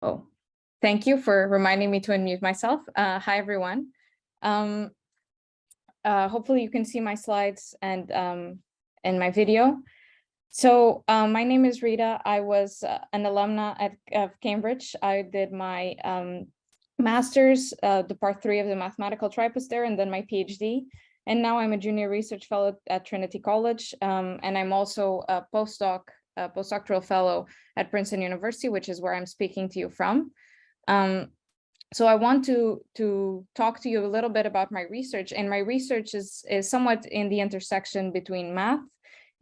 Oh, thank you for reminding me to unmute myself. Hi, everyone. Hopefully you can see my slides and my video. So my name is Rita. I was an alumna of Cambridge. I did my master's, the part 3 of the mathematical tripos there, and then my PhD. And now I'm a junior research fellow at Trinity College. And I'm also a postdoctoral fellow at Princeton University, which is where I'm speaking to you from. So I want to talk to you a little bit about my research, and my research is somewhat in the intersection between math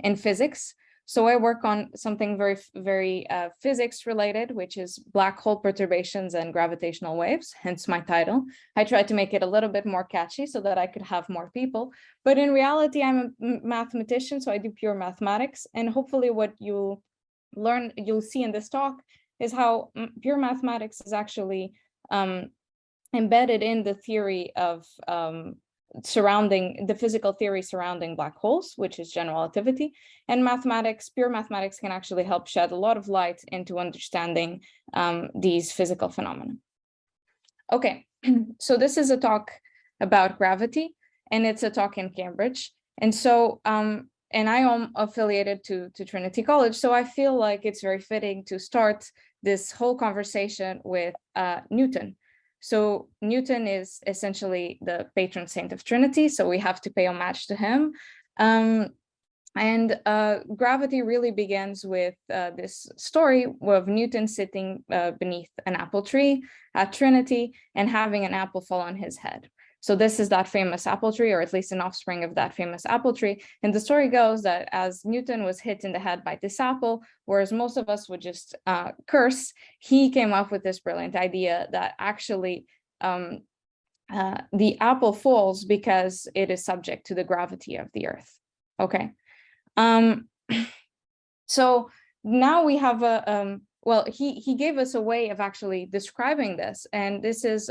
and physics. So I work on something very physics related, which is black hole perturbations and gravitational waves, hence my title. I tried to make it a little bit more catchy so that I could have more people, but in reality, I'm a mathematician, so I do pure mathematics, and hopefully what you'll see in this talk is how pure mathematics is actually embedded in the theory of surrounding the physical theory surrounding black holes, which is general relativity, and pure mathematics can actually help shed a lot of light into understanding these physical phenomena. Okay, so this is a talk about gravity, and it's a talk in Cambridge. And so, and I am affiliated to Trinity College, so I feel like it's very fitting to start this whole conversation with Newton. So Newton is essentially the patron saint of Trinity, so we have to pay homage to him. Gravity really begins with this story of Newton sitting beneath an apple tree at Trinity and having an apple fall on his head. So this is that famous apple tree, or at least an offspring of that famous apple tree. And the story goes that as Newton was hit in the head by this apple, whereas most of us would just curse, he came up with this brilliant idea that actually the apple falls because it is subject to the gravity of the earth. Okay. So now we have well, he gave us a way of actually describing this, and this is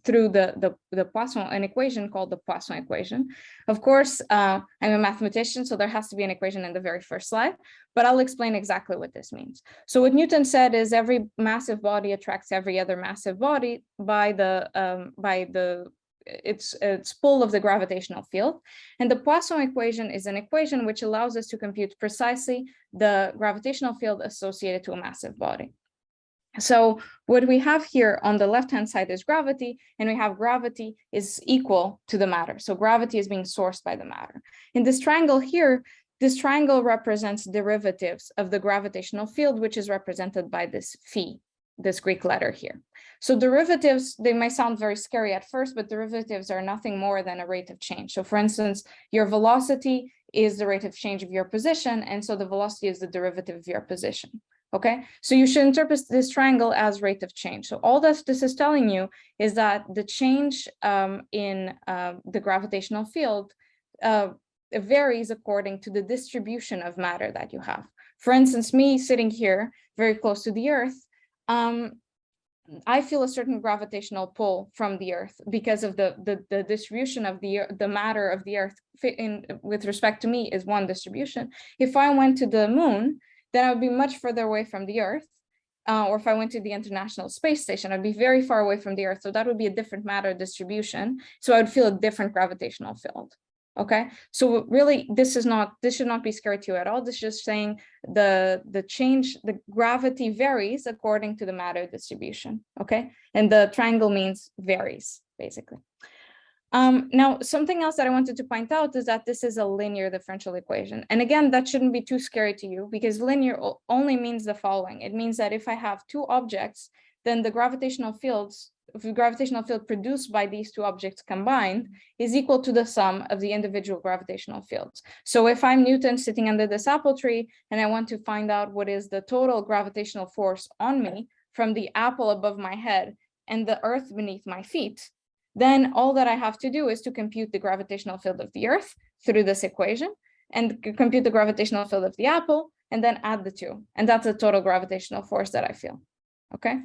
through the Poisson, an equation called the Poisson equation. Of course, I'm a mathematician, so there has to be an equation in the very first slide, but I'll explain exactly what this means. So what Newton said is every massive body attracts every other massive body by its pull of the gravitational field. And the Poisson equation is an equation which allows us to compute precisely the gravitational field associated to a massive body. So what we have here on the left-hand side is gravity, and we have gravity is equal to the matter. So gravity is being sourced by the matter. In this triangle here, this triangle represents derivatives of the gravitational field, which is represented by this phi, this Greek letter here. So derivatives, they might sound very scary at first, but derivatives are nothing more than a rate of change. So for instance, your velocity is the rate of change of your position, and so the velocity is the derivative of your position. Okay, so you should interpret this triangle as rate of change. So all this is telling you is that the change in the gravitational field varies according to the distribution of matter that you have. For instance, me sitting here very close to the Earth, I feel a certain gravitational pull from the Earth because of the distribution of the matter of the Earth with respect to me is one distribution. If I went to the moon, then I would be much further away from the Earth. Or if I went to the International Space Station, I'd be very far away from the Earth. So that would be a different matter distribution. So I would feel a different gravitational field. Okay, so really, this should not be scary to you at all. This is just saying the gravity varies according to the matter distribution. Okay, and the triangle means varies, basically. Now, something else that I wanted to point out is that this is a linear differential equation. And again, that shouldn't be too scary to you because linear only means the following. It means that if I have two objects, then the gravitational field produced by these two objects combined is equal to the sum of the individual gravitational fields. So if I'm Newton sitting under this apple tree and I want to find out what is the total gravitational force on me from the apple above my head and the earth beneath my feet, then all that I have to do is to compute the gravitational field of the Earth through this equation and compute the gravitational field of the apple and then add the two. And that's the total gravitational force that I feel. Okay,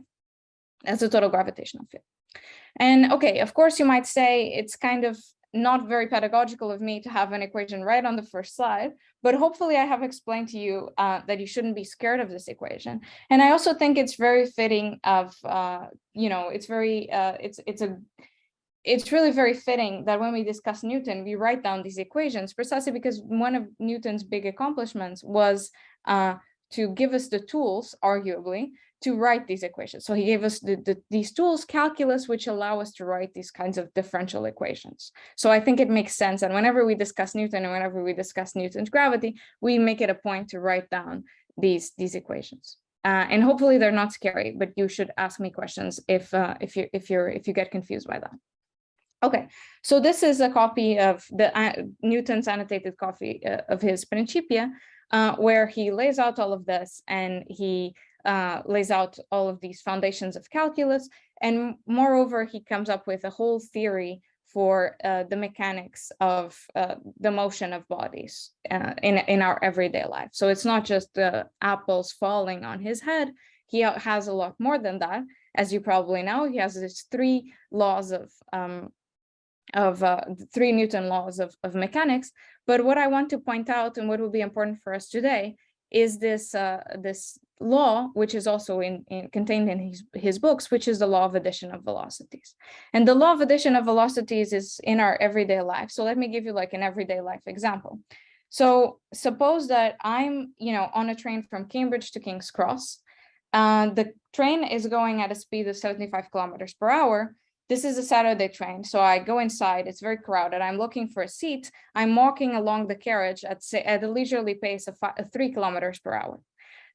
that's the total gravitational field. And okay, of course, you might say it's kind of not very pedagogical of me to have an equation right on the first slide, but hopefully I have explained to you that you shouldn't be scared of this equation. And I also think it's very fitting of, it's really very fitting that when we discuss Newton, we write down these equations precisely because one of Newton's big accomplishments was to give us the tools, arguably, to write these equations. So he gave us these tools, calculus, which allow us to write these kinds of differential equations. So I think it makes sense. And whenever we discuss Newton and whenever we discuss Newton's gravity, we make it a point to write down these equations. And hopefully they're not scary, but you should ask me questions if you get confused by that. Okay, so this is a copy of Newton's annotated copy of his Principia, where he lays out all of this, and he lays out all of these foundations of calculus, and moreover, he comes up with a whole theory for the mechanics of the motion of bodies in our everyday life. So it's not just the apples falling on his head. He has a lot more than that. As you probably know, he has these three laws three Newton laws of mechanics. But what I want to point out, and what will be important for us today, is this law, which is also contained in his books, which is the law of addition of velocities. And the law of addition of velocities is in our everyday life. So let me give you like an everyday life example. So suppose that I'm, on a train from Cambridge to King's Cross. The train is going at a speed of 75 kilometers per hour. This is a Saturday train, so I go inside, it's very crowded, I'm looking for a seat, I'm walking along the carriage at a leisurely pace of 3 kilometers per hour.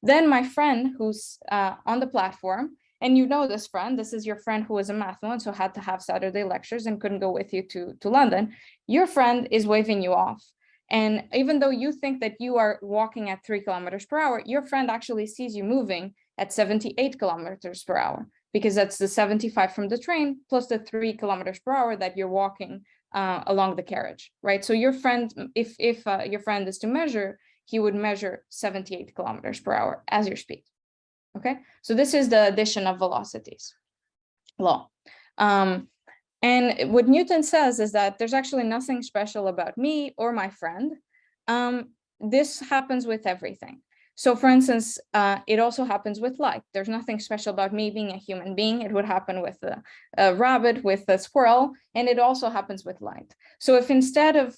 Then my friend who's on the platform, and you know this friend, this is your friend who was a math one, so had to have Saturday lectures and couldn't go with you to London, your friend is waving you off. And even though you think that you are walking at 3 kilometers per hour, your friend actually sees you moving at 78 kilometers per hour. Because that's the 75 from the train plus the 3 kilometers per hour that you're walking along the carriage, right? So your friend, if your friend is to measure, he would measure 78 kilometers per hour as your speed, okay? So this is the addition of velocities law. And what Newton says is that there's actually nothing special about me or my friend. This happens with everything. So for instance, it also happens with light. There's nothing special about me being a human being. It would happen with a rabbit, with a squirrel, and it also happens with light. So if instead of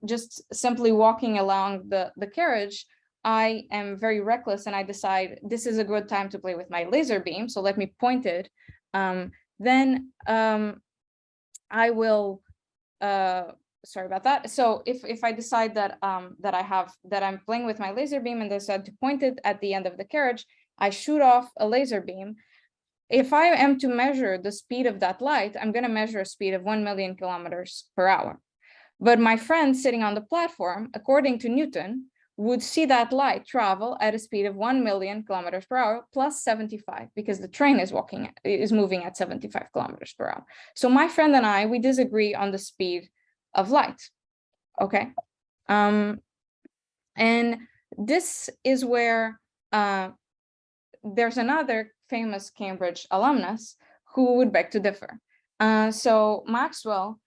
just simply walking along the carriage, I am very reckless and I decide this is a good time to play with my laser beam, so let me point it, then I will, sorry about that. So if I decide that I'm playing with my laser beam and decide to point it at the end of the carriage, I shoot off a laser beam. If I am to measure the speed of that light, I'm going to measure a speed of 1 million kilometers per hour. But my friend sitting on the platform, according to Newton, would see that light travel at a speed of 1 million kilometers per hour plus 75, because the train is moving at 75 kilometers per hour. So my friend and I, we disagree on the speed of light, okay? And this is where there's another famous Cambridge alumnus who would beg to differ. So Maxwell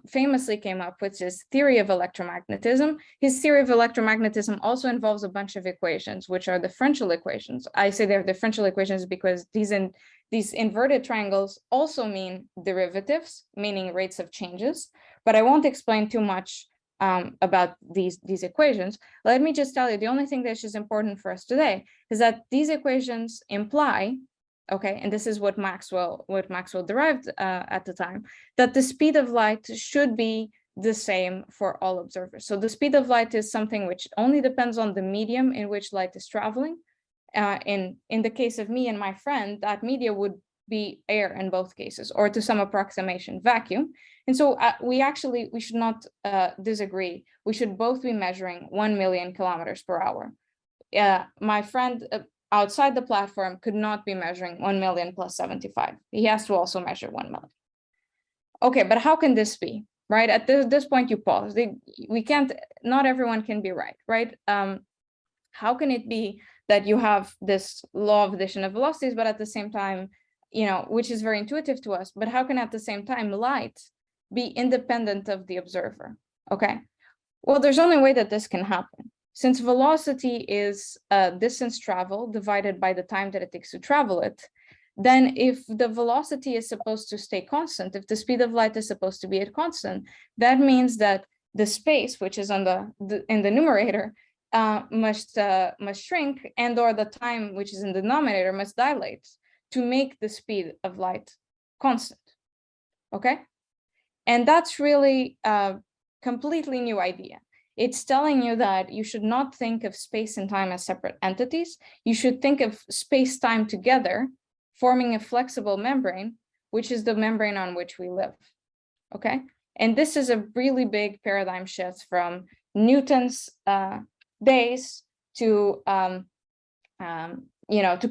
famously came up with his theory of electromagnetism. His theory of electromagnetism also involves a bunch of equations, which are differential equations. I say they're differential equations because these inverted triangles also mean derivatives, meaning rates of changes, but I won't explain too much about these equations. Let me just tell you, the only thing that is important for us today is that these equations imply, okay, and this is what Maxwell derived at the time, that the speed of light should be the same for all observers. So the speed of light is something which only depends on the medium in which light is traveling. In the case of me and my friend, that media would be air in both cases, or to some approximation, vacuum. And so we should not disagree. We should both be measuring 1 million kilometers per hour. My friend outside the platform could not be measuring 1 million plus 75. He has to also measure 1 million. Okay, but how can this be, right? At this point, you pause. We can't, not everyone can be right, right? How can it be that you have this law of addition of velocities, but at the same time, which is very intuitive to us, but how can at the same time light be independent of the observer, okay? Well, there's only a way that this can happen. Since velocity is distance traveled divided by the time that it takes to travel it, then if the velocity is supposed to stay constant, if the speed of light is supposed to be at constant, that means that the space, which is on in the numerator, must shrink, and or the time, which is in the denominator, must dilate to make the speed of light constant, okay? And that's really a completely new idea. It's telling you that you should not think of space and time as separate entities. You should think of space-time together, forming a flexible membrane, which is the membrane on which we live, okay? And this is a really big paradigm shift from Newton's days to, to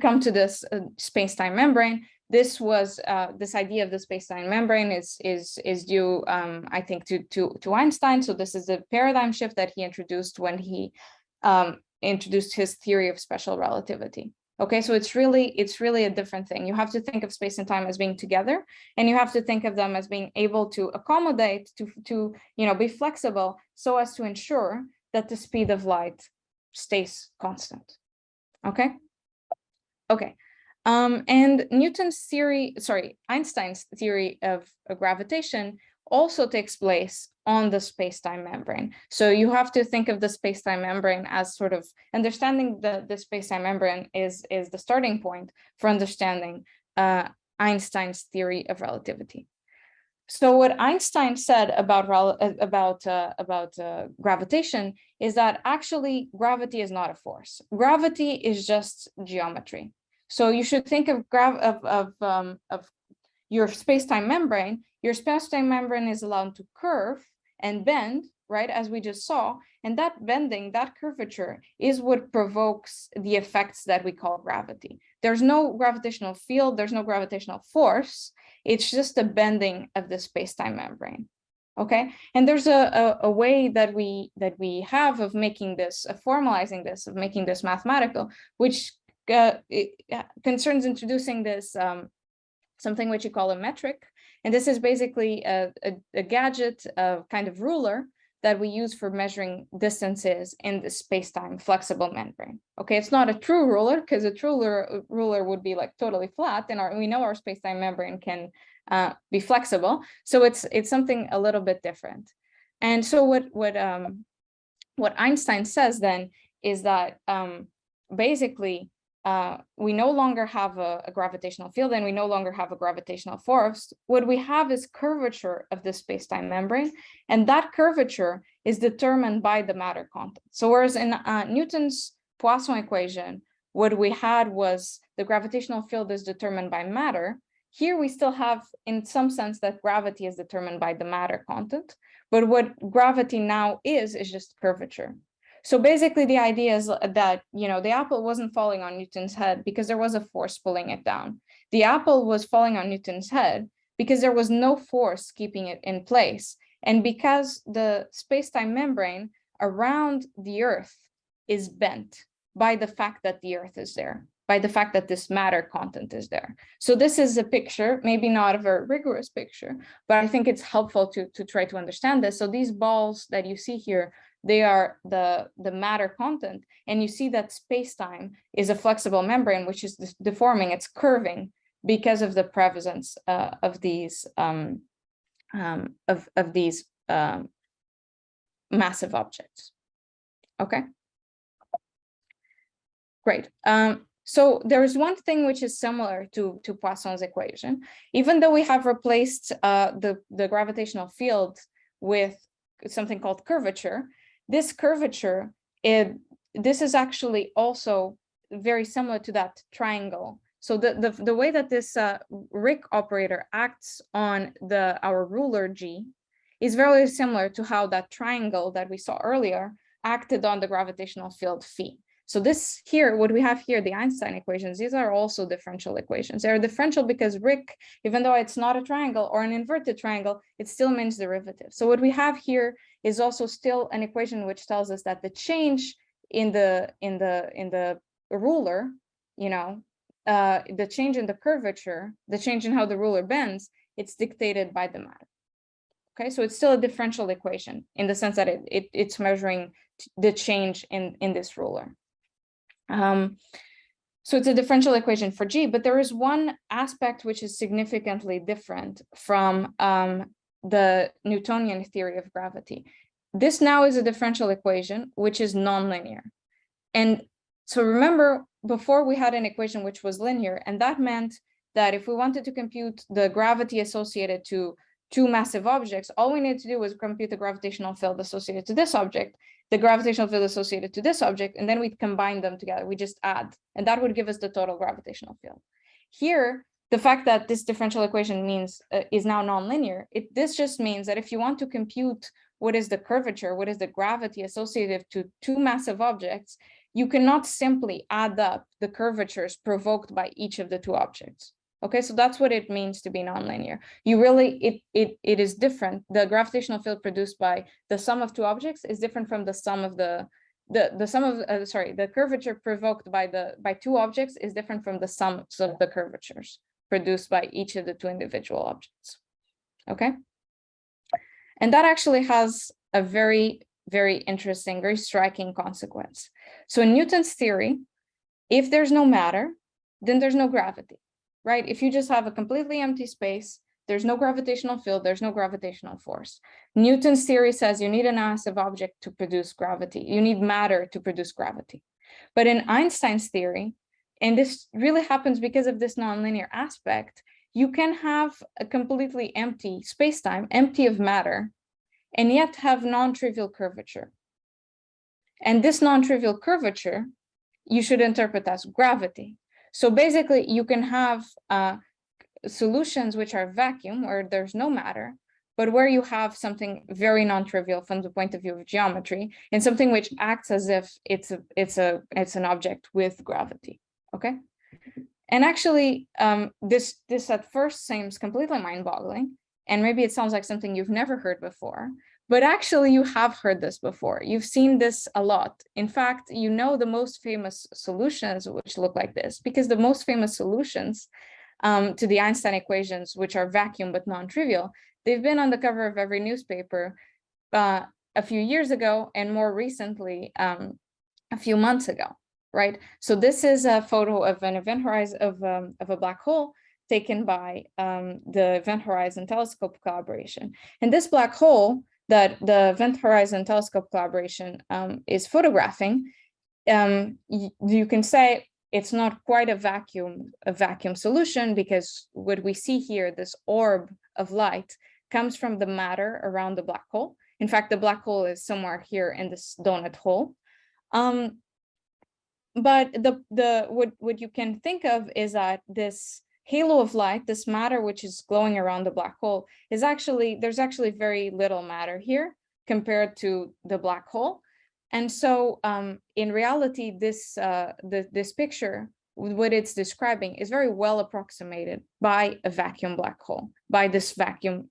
come to this space-time membrane. This was this idea of the space-time membrane is due, I think, to Einstein. So this is a paradigm shift that he introduced when he introduced his theory of special relativity. Okay, so it's really a different thing. You have to think of space and time as being together, and you have to think of them as being able to accommodate, to be flexible, so as to ensure that the speed of light stays constant. Okay. Okay. And Einstein's theory of gravitation also takes place on the space-time membrane. So you have to think of the space-time membrane as sort of understanding the space-time membrane is the starting point for understanding Einstein's theory of relativity. So what Einstein said about gravitation is that actually gravity is not a force. Gravity is just geometry. So you should think of your space-time membrane. Your space-time membrane is allowed to curve and bend, right, as we just saw. And that bending, that curvature, is what provokes the effects that we call gravity. There's no gravitational field, there's no gravitational force. It's just a bending of the space-time membrane. Okay, and there's a way that we have of making this, of formalizing this, of making this mathematical, which concerns introducing this something which you call a metric, and this is basically a gadget, a kind of ruler that we use for measuring distances in the space-time flexible membrane. Okay, it's not a true ruler, because a true ruler would be like totally flat, and we know our space-time membrane can be flexible, so it's something a little bit different. And so what Einstein says then is that basically we no longer have a gravitational field, and we no longer have a gravitational force. What we have is curvature of the space-time membrane, and that curvature is determined by the matter content. So whereas in Newton's Poisson equation, what we had was the gravitational field is determined by matter, here we still have, in some sense, that gravity is determined by the matter content, but what gravity now is just curvature. So basically the idea is that, the apple wasn't falling on Newton's head because there was a force pulling it down. The apple was falling on Newton's head because there was no force keeping it in place. And because the space-time membrane around the Earth is bent by the fact that the Earth is there, by the fact that this matter content is there. So this is a picture, maybe not a very rigorous picture, but I think it's helpful to try to understand this. So these balls that you see here, they are the matter content, and you see that space-time is a flexible membrane, which is deforming, it's curving because of the presence of these massive objects. Okay, great. So there is one thing which is similar to Poisson's equation, even though we have replaced the gravitational field with something called curvature. This curvature, this is actually also very similar to that triangle. So the way that this Rick operator acts on our ruler G is very similar to how that triangle that we saw earlier acted on the gravitational field phi. So this here, what we have here, the Einstein equations, these are also differential equations. They're differential because Rick, even though it's not a triangle or an inverted triangle, it still means derivative. So what we have here is also still an equation which tells us that the change in the ruler, the change in the curvature, the change in how the ruler bends, it's dictated by the matter. Okay, so it's still a differential equation in the sense that it's measuring the change in this ruler. So it's a differential equation for G, but there is one aspect which is significantly different from the Newtonian theory of gravity. This now is a differential equation which is nonlinear. And so remember, before we had an equation which was linear, and that meant that if we wanted to compute the gravity associated to two massive objects, all we needed to do was compute the gravitational field associated to this object, the gravitational field associated to this object, and then we'd combine them together. We just add, and that would give us the total gravitational field. Here, the fact that this differential equation means is now nonlinear, this just means that if you want to compute what is the curvature, what is the gravity associated to two massive objects, you cannot simply add up the curvatures provoked by each of the two objects. Okay, so that's what it means to be nonlinear. You really, it is different. The gravitational field produced by the sum of two objects is different from the sum of the curvature provoked by two objects is different from the sum of the curvatures produced by each of the two individual objects. Okay, and that actually has a very, very interesting, very striking consequence. So in Newton's theory, if there's no matter, then there's no gravity. Right? If you just have a completely empty space, there's no gravitational field, there's no gravitational force. Newton's theory says you need a massive object to produce gravity. You need matter to produce gravity. But in Einstein's theory, and this really happens because of this nonlinear aspect, you can have a completely empty space-time, empty of matter, and yet have non-trivial curvature. And this non-trivial curvature, you should interpret as gravity. So basically, you can have solutions which are vacuum, where there's no matter, but where you have something very non-trivial from the point of view of geometry, and something which acts as if it's an object with gravity. Okay, and actually, this at first seems completely mind-boggling, and maybe it sounds like something you've never heard before. But actually, you have heard this before. You've seen this a lot. In fact, you know the most famous solutions which look like this, because the most famous solutions to the Einstein equations, which are vacuum but non-trivial, they've been on the cover of every newspaper a few years ago, and more recently, a few months ago, right? So this is a photo of an event horizon of a black hole taken by the Event Horizon Telescope collaboration. And this black hole that the Event Horizon Telescope collaboration is photographing, you can say it's not quite a vacuum solution, because what we see here, this orb of light, comes from the matter around the black hole. In fact, the black hole is somewhere here in this donut hole. But what you can think of is that this halo of light, this matter which is glowing around the black hole, is there's actually very little matter here compared to the black hole. And so in reality, this picture, what it's describing, is very well approximated by a vacuum black hole, by vacuum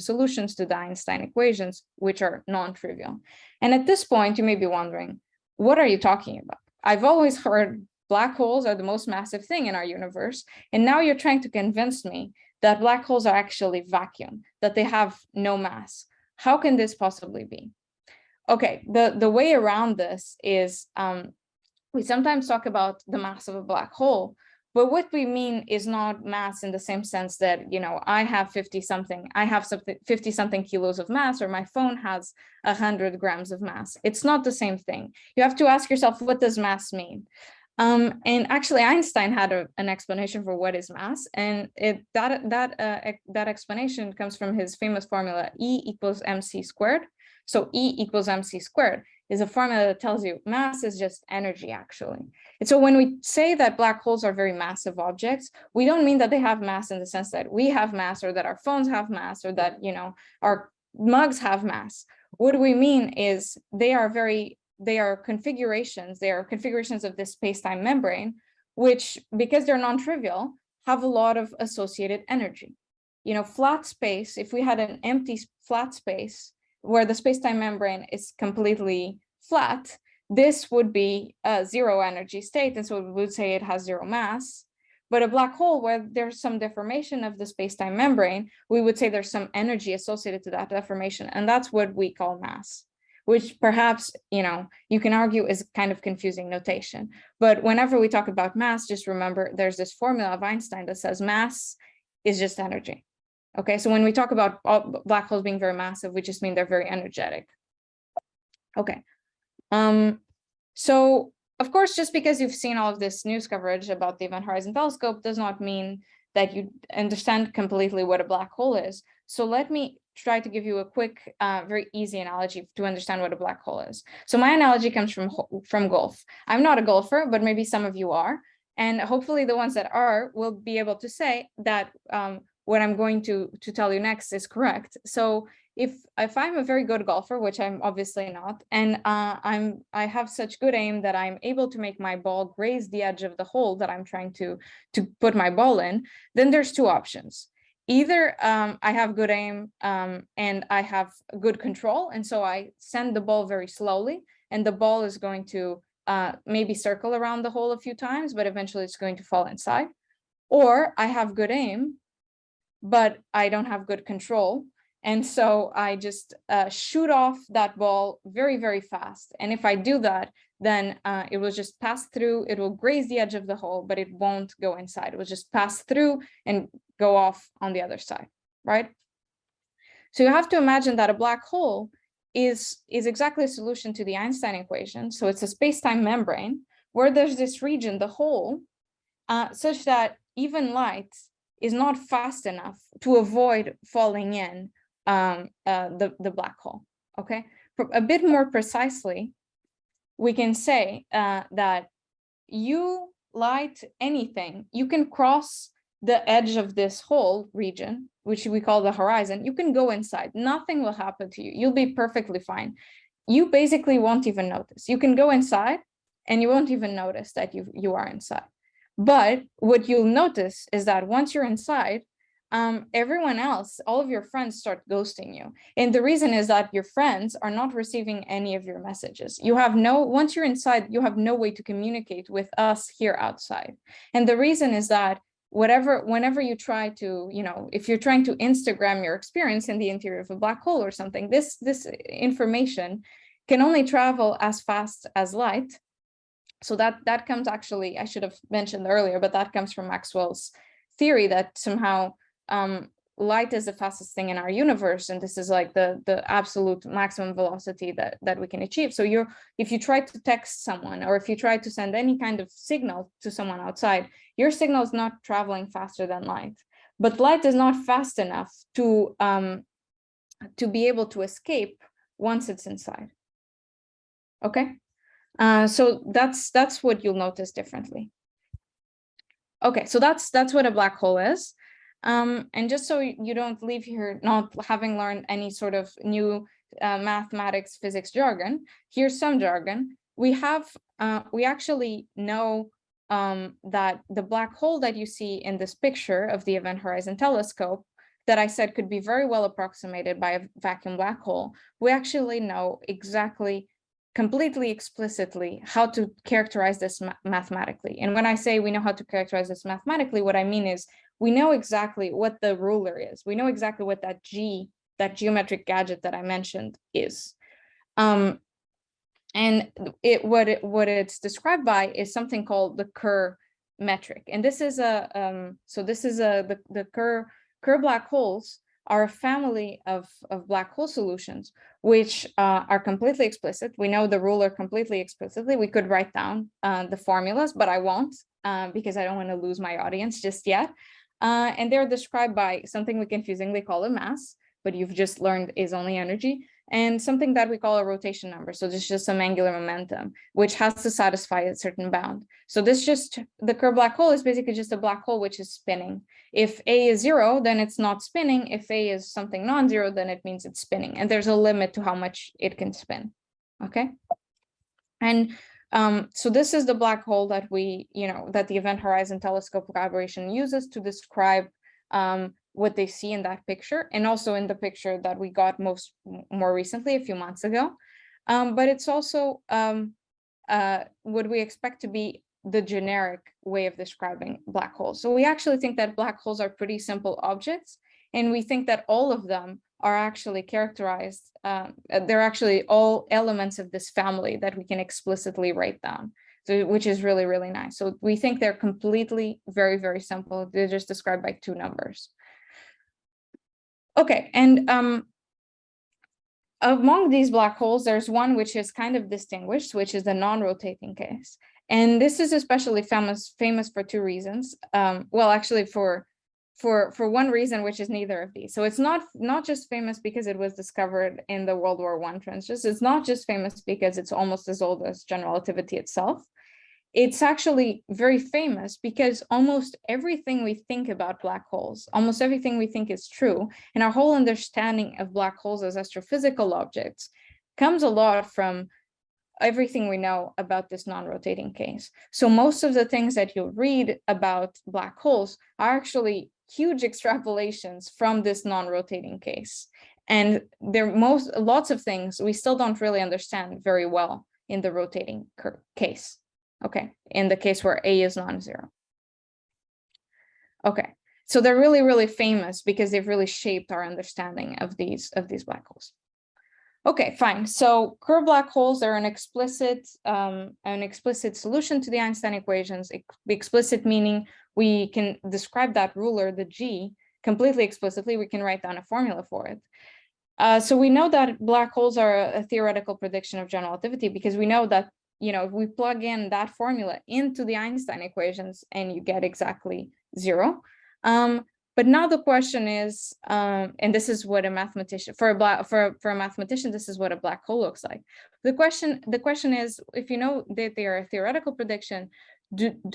solutions to the Einstein equations, which are non-trivial. And at this point, you may be wondering, what are you talking about? I've always heard black holes are the most massive thing in our universe, and now you're trying to convince me that black holes are actually vacuum, that they have no mass. How can this possibly be? Okay, the way around this is we sometimes talk about the mass of a black hole, but what we mean is not mass in the same sense that, you know, I have 50 something kilos of mass, or my phone has 100 grams of mass. It's not the same thing. You have to ask yourself, what does mass mean? And actually, Einstein had an explanation for what is mass, and that explanation comes from his famous formula E equals mc squared. So E equals mc squared is a formula that tells you mass is just energy, actually. And so when we say that black holes are very massive objects, we don't mean that they have mass in the sense that we have mass, or that our phones have mass, or that, you know, our mugs have mass. What we mean is they are configurations of this space-time membrane, which, because they're non-trivial, have a lot of associated energy. You know, flat space, if we had an empty flat space where the space-time membrane is completely flat, this would be a zero energy state, and so we would say it has zero mass. But a black hole, where there's some deformation of the space-time membrane, we would say there's some energy associated to that deformation, and that's what we call mass, which perhaps, you can argue is kind of confusing notation. But whenever we talk about mass, just remember there's this formula of Einstein that says mass is just energy. Okay, so when we talk about black holes being very massive, we just mean they're very energetic. Okay, so of course, just because you've seen all of this news coverage about the Event Horizon Telescope does not mean that you understand completely what a black hole is. So let me try to give you a quick, very easy analogy to understand what a black hole is. So my analogy comes from golf. I'm not a golfer, but maybe some of you are. And hopefully the ones that are will be able to say that what I'm going to tell you next is correct. So if I'm a very good golfer, which I'm obviously not, and I have such good aim that I'm able to make my ball graze the edge of the hole that I'm trying to put my ball in, then there's two options. Either I have good aim and I have good control, and so I send the ball very slowly, and the ball is going to maybe circle around the hole a few times, but eventually it's going to fall inside. Or I have good aim, but I don't have good control, and so I just shoot off that ball very, very fast. And if I do that, then it will just pass through, it will graze the edge of the hole, but it won't go inside. It will just pass through and go off on the other side, right? So you have to imagine that a black hole is exactly a solution to the Einstein equation. So it's a space-time membrane where there's this region, the hole, such that even light is not fast enough to avoid falling in the black hole. Okay, a bit more precisely, we can say that you light anything, you can cross the edge of this whole region, which we call the horizon. You can go inside, nothing will happen to you, you'll be perfectly fine. You basically won't even notice. You can go inside and you won't even notice that you are inside. But what you'll notice is that once you're inside, everyone else, all of your friends start ghosting you. And the reason is that your friends are not receiving any of your messages. Once you're inside, you have no way to communicate with us here outside. And the reason is that whenever you try to, if you're trying to Instagram your experience in the interior of a black hole or something, this information can only travel as fast as light. So that comes, actually, I should have mentioned earlier, but that comes from Maxwell's theory that somehow light is the fastest thing in our universe, and this is like the absolute maximum velocity that we can achieve. So if you try to text someone, or if you try to send any kind of signal to someone outside, your signal is not traveling faster than light. But light is not fast enough to be able to escape once it's inside. Okay. So that's what you'll notice differently. Okay, so that's what a black hole is. And just so you don't leave here not having learned any sort of new mathematics, physics jargon, here's some jargon. We actually know that the black hole that you see in this picture of the Event Horizon Telescope that I said could be very well approximated by a vacuum black hole, we actually know exactly, completely explicitly, how to characterize this mathematically. And when I say we know how to characterize this mathematically, what I mean is we know exactly what the ruler is. We know exactly what that geometric gadget that I mentioned is. And what it's described by is something called the Kerr metric. And this is the Kerr black holes are a family of black hole solutions, which are completely explicit. We know the ruler completely explicitly. We could write down the formulas, but I won't because I don't want to lose my audience just yet. And they're described by something we confusingly call a mass, but you've just learned is only energy, and something that we call a rotation number. So this is just some angular momentum, which has to satisfy a certain bound. So the Kerr black hole is basically just a black hole which is spinning. If A is 0, then it's not spinning. If A is something non-zero, then it means it's spinning. And there's a limit to how much it can spin. Okay. And so this is the black hole that that the Event Horizon Telescope collaboration uses to describe what they see in that picture, and also in the picture that we got more recently, a few months ago. But it's also what we expect to be the generic way of describing black holes. So we actually think that black holes are pretty simple objects, and we think that all of them are actually characterized, they're actually all elements of this family that we can explicitly write down, so, which is really, really nice. So we think they're completely very, very simple. They're just described by two numbers. Okay, and among these black holes, there's one which is kind of distinguished, which is the non-rotating case. And this is especially famous for two reasons. Well, actually for one reason, which is neither of these. So it's not just famous because it was discovered in the World War I trenches. It's not just famous because it's almost as old as general relativity itself. It's actually very famous because almost everything we think about black holes, almost everything we think is true, and our whole understanding of black holes as astrophysical objects comes a lot from everything we know about this non-rotating case. So most of the things that you'll read about black holes are actually huge extrapolations from this non-rotating case. And lots of things we still don't really understand very well in the rotating case. Okay, in the case where A is non-zero. Okay, so they're really, really famous because they've really shaped our understanding of these black holes. Okay, fine. So curved black holes are an explicit solution to the Einstein equations. Explicit meaning we can describe that ruler, the G, completely explicitly. We can write down a formula for it. So we know that black holes are a theoretical prediction of general relativity because we know that, if we plug in that formula into the Einstein equations and you get exactly zero. But now the question is, and this is what a mathematician, for a mathematician, this is what a black hole looks like. The question is, if you know that they are a theoretical prediction,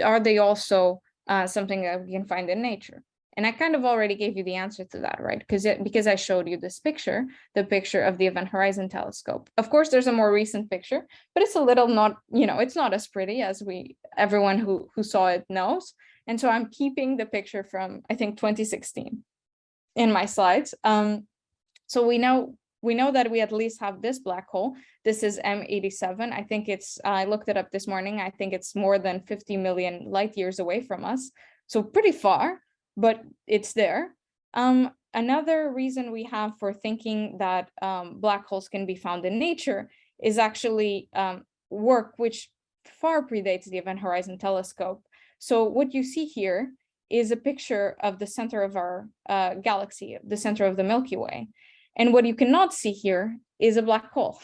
are they also something that we can find in nature? And I kind of already gave you the answer to that, right? Because I showed you this picture, the picture of the Event Horizon Telescope. Of course, there's a more recent picture, but it's a little not, it's not as pretty as everyone who saw it knows. And so I'm keeping the picture from, I think, 2016 in my slides. So we know that we at least have this black hole. This is M87. I think I looked it up this morning. I think it's more than 50 million light years away from us. So pretty far, but it's there. Another reason we have for thinking that black holes can be found in nature is actually work which far predates the Event Horizon Telescope. So what you see here is a picture of the center of our galaxy, the center of the Milky Way. And what you cannot see here is a black hole.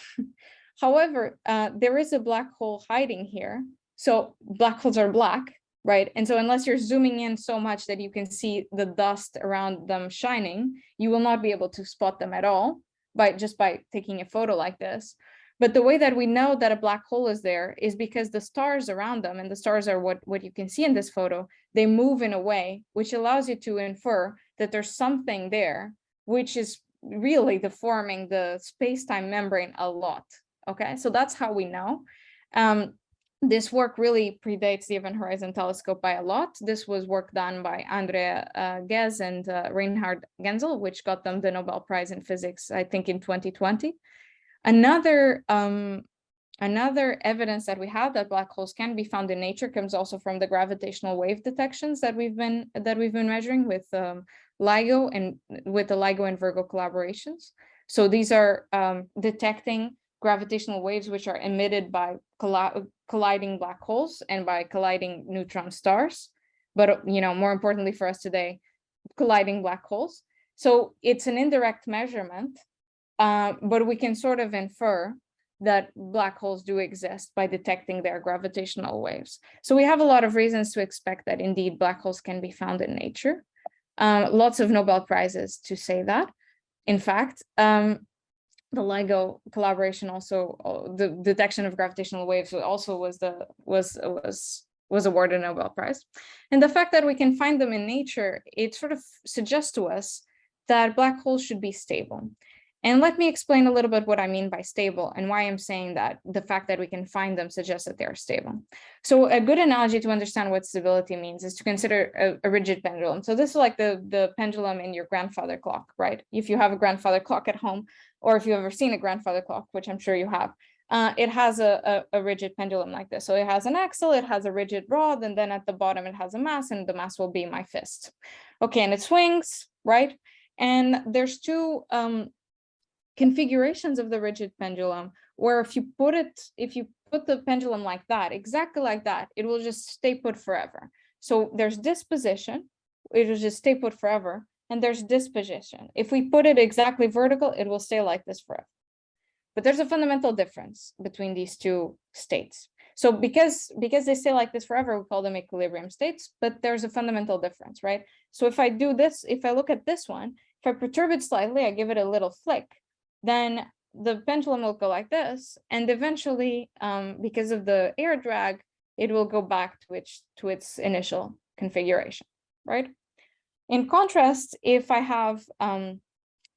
However, there is a black hole hiding here. So black holes are black, right? And so unless you're zooming in so much that you can see the dust around them shining, you will not be able to spot them at all just by taking a photo like this. But the way that we know that a black hole is there is because the stars around them, and the stars are what you can see in this photo, they move in a way which allows you to infer that there's something there, which is really deforming the space-time membrane a lot. Okay, so that's how we know. This work really predates the Event Horizon Telescope by a lot. This was work done by Andrea Ghez and Reinhard Genzel, which got them the Nobel Prize in Physics, I think, in 2020. Another evidence that we have that black holes can be found in nature comes also from the gravitational wave detections that we've been measuring with LIGO and with the LIGO and Virgo collaborations. So these are detecting gravitational waves which are emitted by colliding black holes and by colliding neutron stars, but more importantly for us today, colliding black holes. So it's an indirect measurement, but we can sort of infer that black holes do exist by detecting their gravitational waves. So we have a lot of reasons to expect that indeed black holes can be found in nature. Lots of Nobel Prizes to say that. In fact, the LIGO collaboration also, the detection of gravitational waves also was awarded a Nobel Prize. And the fact that we can find them in nature, it sort of suggests to us that black holes should be stable. And let me explain a little bit what I mean by stable and why I'm saying that the fact that we can find them suggests that they're stable. So a good analogy to understand what stability means is to consider a rigid pendulum. So this is like the pendulum in your grandfather clock, right? If you have a grandfather clock at home, or if you've ever seen a grandfather clock, which I'm sure you have, it has a rigid pendulum like this. So it has an axle, it has a rigid rod, and then at the bottom it has a mass, and the mass will be my fist. Okay, and it swings, right? And there's two configurations of the rigid pendulum where if you put the pendulum like that, exactly like that, it will just stay put forever. So there's this position, it will just stay put forever, and there's this position. If we put it exactly vertical, it will stay like this forever. But there's a fundamental difference between these two states. So because they stay like this forever, we call them equilibrium states, but there's a fundamental difference, right? So if I do this, if I look at this one, if I perturb it slightly, I give it a little flick, then the pendulum will go like this, and eventually, because of the air drag, it will go back to its initial configuration, right? In contrast, if I have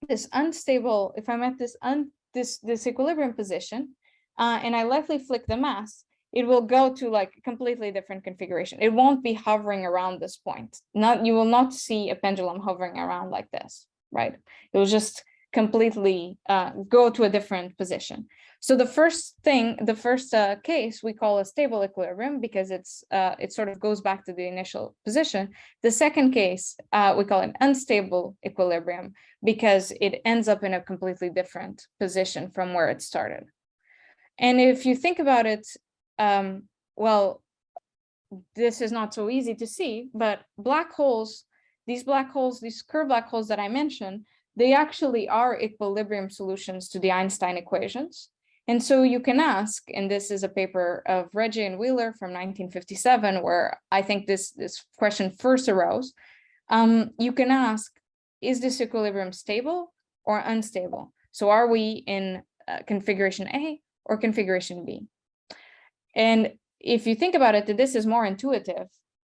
this unstable, if I'm at this equilibrium position, and I lightly flick the mass, it will go to like a completely different configuration. It won't be hovering around this point. You will not see a pendulum hovering around like this, right? It will just completely go to a different position. So the first case we call a stable equilibrium because it sort of goes back to the initial position. The second case we call an unstable equilibrium because it ends up in a completely different position from where it started. And if you think about it, well, this is not so easy to see, but black holes, these curved black holes that I mentioned, they actually are equilibrium solutions to the Einstein equations. And so you can ask, and this is a paper of Reggie and Wheeler from 1957, where I think this question first arose. You can ask, is this equilibrium stable or unstable? So are we in configuration A or configuration B? And if you think about it, this is more intuitive.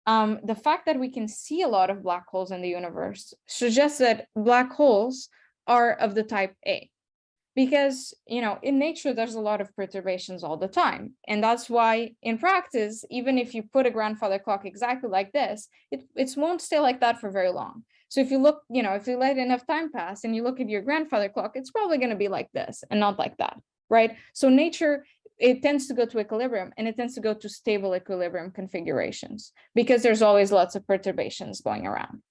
The fact that we can see a lot of black holes in the universe suggests that black holes are of the type A. Because, in nature, there's a lot of perturbations all the time. And that's why in practice, even if you put a grandfather clock exactly like this, it won't stay like that for very long. So if you look, if you let enough time pass and you look at your grandfather clock, it's probably going to be like this and not like that, right? So nature, it tends to go to equilibrium, and it tends to go to stable equilibrium configurations because there's always lots of perturbations going around.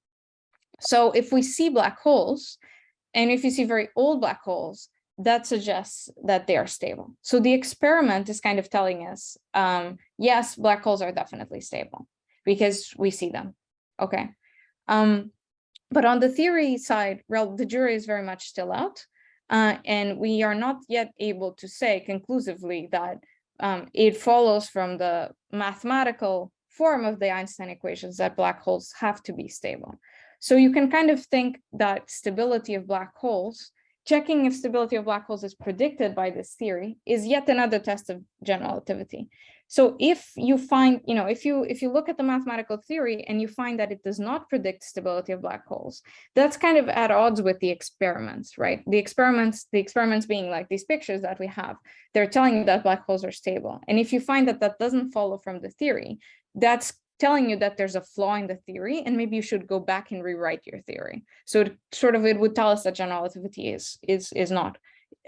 So if we see black holes, and if you see very old black holes, that suggests that they are stable. So the experiment is kind of telling us, yes, black holes are definitely stable because we see them, okay? But on the theory side, well, the jury is very much still out, and we are not yet able to say conclusively that it follows from the mathematical form of the Einstein equations that black holes have to be stable. So you can kind of think that stability of black holes, checking if stability of black holes is predicted by this theory, is yet another test of general relativity. So if you find, if you look at the mathematical theory and you find that it does not predict stability of black holes, that's kind of at odds with the experiments, right? The experiments being like these pictures that we have, they're telling you that black holes are stable. And if you find that that doesn't follow from the theory, that's telling you that there's a flaw in the theory, and maybe you should go back and rewrite your theory. So it would tell us that general relativity is not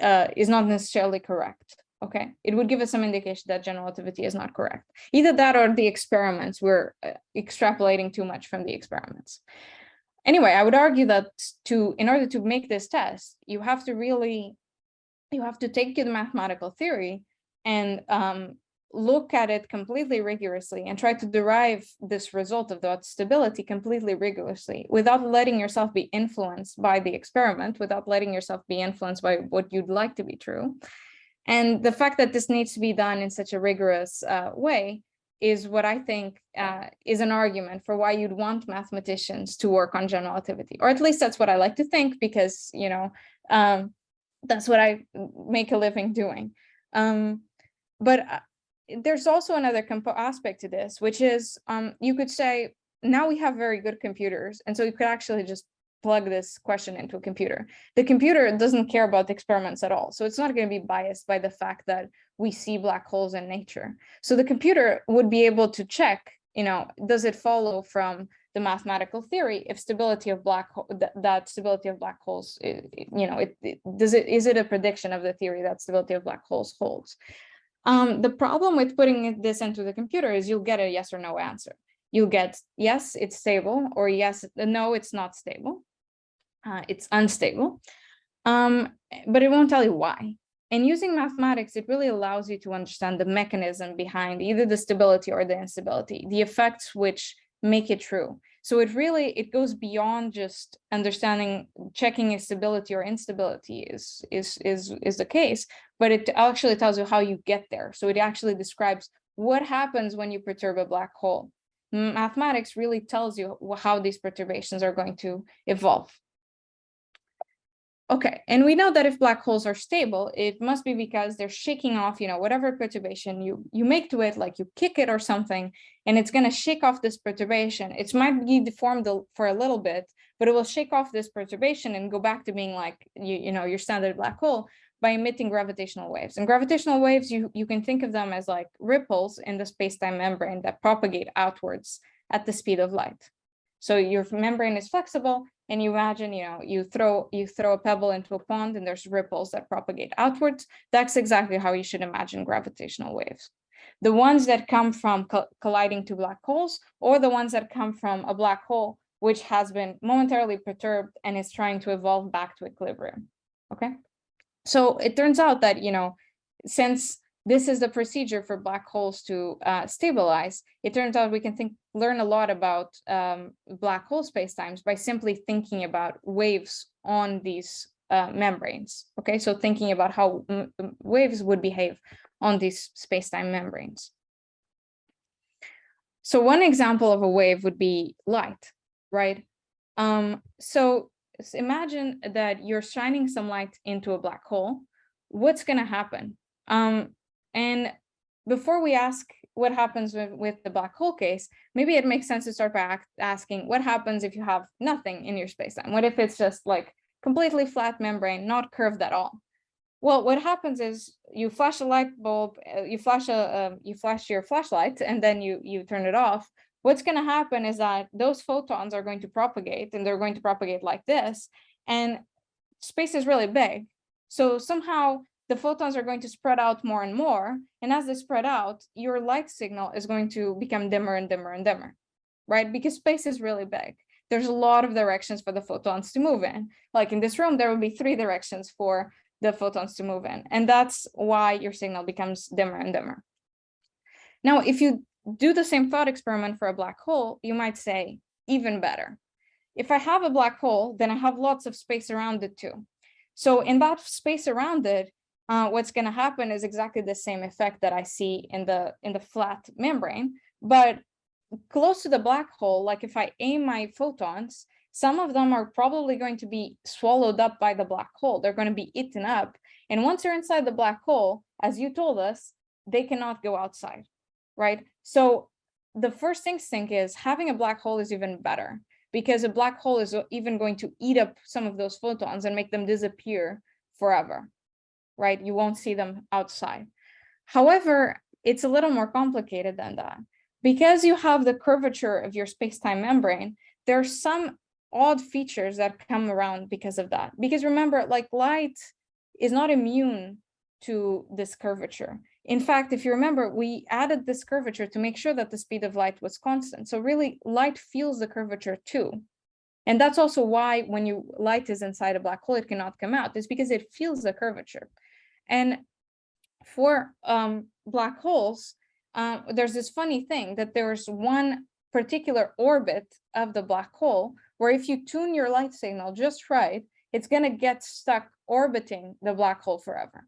necessarily correct. Okay, it would give us some indication that general relativity is not correct. Either that or the experiments, we're extrapolating too much from the experiments. Anyway, I would argue that in order to make this test, you have to take the mathematical theory and look at it completely rigorously and try to derive this result of that stability completely rigorously without letting yourself be influenced by the experiment, without letting yourself be influenced by what you'd like to be true. And the fact that this needs to be done in such a rigorous way is what I think is an argument for why you'd want mathematicians to work on general relativity, or at least that's what I like to think, because that's what I make a living doing. But there's also another aspect to this, which is you could say, now we have very good computers, and so you could actually just plug this question into a computer. The computer doesn't care about the experiments at all, so it's not going to be biased by the fact that we see black holes in nature. So the computer would be able to check, does it follow from the mathematical theory if stability of black hole, that stability of black holes, is it a prediction of the theory that stability of black holes holds? The problem with putting this into the computer is you'll get a yes or no answer. You'll get yes, it's stable, or yes, no, it's not stable. It's unstable, but it won't tell you why. And using mathematics, it really allows you to understand the mechanism behind either the stability or the instability, the effects which make it true. So it goes beyond just understanding, checking if stability or instability is the case, but it actually tells you how you get there. So it actually describes what happens when you perturb a black hole. Mathematics really tells you how these perturbations are going to evolve. Okay, and we know that if black holes are stable, it must be because they're shaking off, whatever perturbation you make to it, like you kick it or something, and it's going to shake off this perturbation. It might be deformed for a little bit, but it will shake off this perturbation and go back to being like, your standard black hole by emitting gravitational waves. And gravitational waves, you can think of them as like ripples in the space-time membrane that propagate outwards at the speed of light. So your membrane is flexible, and you imagine, you throw a pebble into a pond and there's ripples that propagate outwards. That's exactly how you should imagine gravitational waves. The ones that come from colliding two black holes, or the ones that come from a black hole which has been momentarily perturbed and is trying to evolve back to equilibrium. Okay, so it turns out that, since this is the procedure for black holes to stabilize, it turns out we can learn a lot about black hole spacetimes by simply thinking about waves on these membranes. Okay, so thinking about how waves would behave on these spacetime membranes. So one example of a wave would be light, right? So imagine that you're shining some light into a black hole. What's going to happen? And before we ask what happens with the black hole case, maybe it makes sense to start by asking what happens if you have nothing in your spacetime? What if it's just like completely flat membrane, not curved at all? Well, what happens is you flash a light bulb, you flash your flashlight, and then you turn it off. What's going to happen is that those photons are going to propagate, and they're going to propagate like this, and space is really big. So somehow the photons are going to spread out more and more. And as they spread out, your light signal is going to become dimmer and dimmer and dimmer, right? Because space is really big. There's a lot of directions for the photons to move in. Like in this room, there will be 3 directions for the photons to move in. And that's why your signal becomes dimmer and dimmer. Now, if you do the same thought experiment for a black hole, you might say, even better. If I have a black hole, then I have lots of space around it too. So in that space around it, what's going to happen is exactly the same effect that I see in the flat membrane, but close to the black hole. Like if I aim my photons, some of them are probably going to be swallowed up by the black hole. They're going to be eaten up. And once they're inside the black hole, as you told us, they cannot go outside, right? So the first instinct is having a black hole is even better, because a black hole is even going to eat up some of those photons and make them disappear forever, right? You won't see them outside. However, it's a little more complicated than that. Because you have the curvature of your space-time membrane, there are some odd features that come around because of that. Because remember, like light is not immune to this curvature. In fact, if you remember, we added this curvature to make sure that the speed of light was constant. So really, light feels the curvature too. And that's also why when light is inside a black hole, it cannot come out. It's because it feels the curvature. And for black holes, there's this funny thing that there's one particular orbit of the black hole where if you tune your light signal just right, it's going to get stuck orbiting the black hole forever.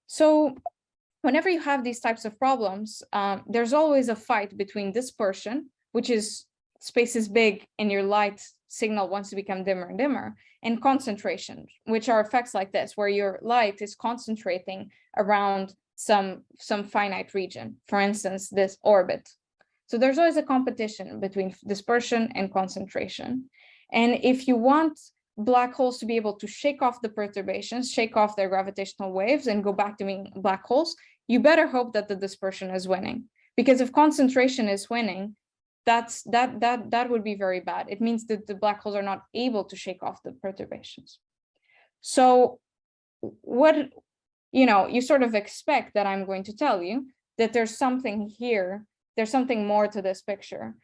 So whenever you have these types of problems, there's always a fight between dispersion, which is space is big and your light signal wants to become dimmer and dimmer, and concentration, which are effects like this, where your light is concentrating around some finite region, for instance, this orbit. So there's always a competition between dispersion and concentration. And if you want black holes to be able to shake off the perturbations, shake off their gravitational waves and go back to being black holes, you better hope that the dispersion is winning. Because if concentration is winning, that would be very bad. It means that the black holes are not able to shake off the perturbations. So what, you sort of expect that I'm going to tell you that there's something here, there's something more to this picture,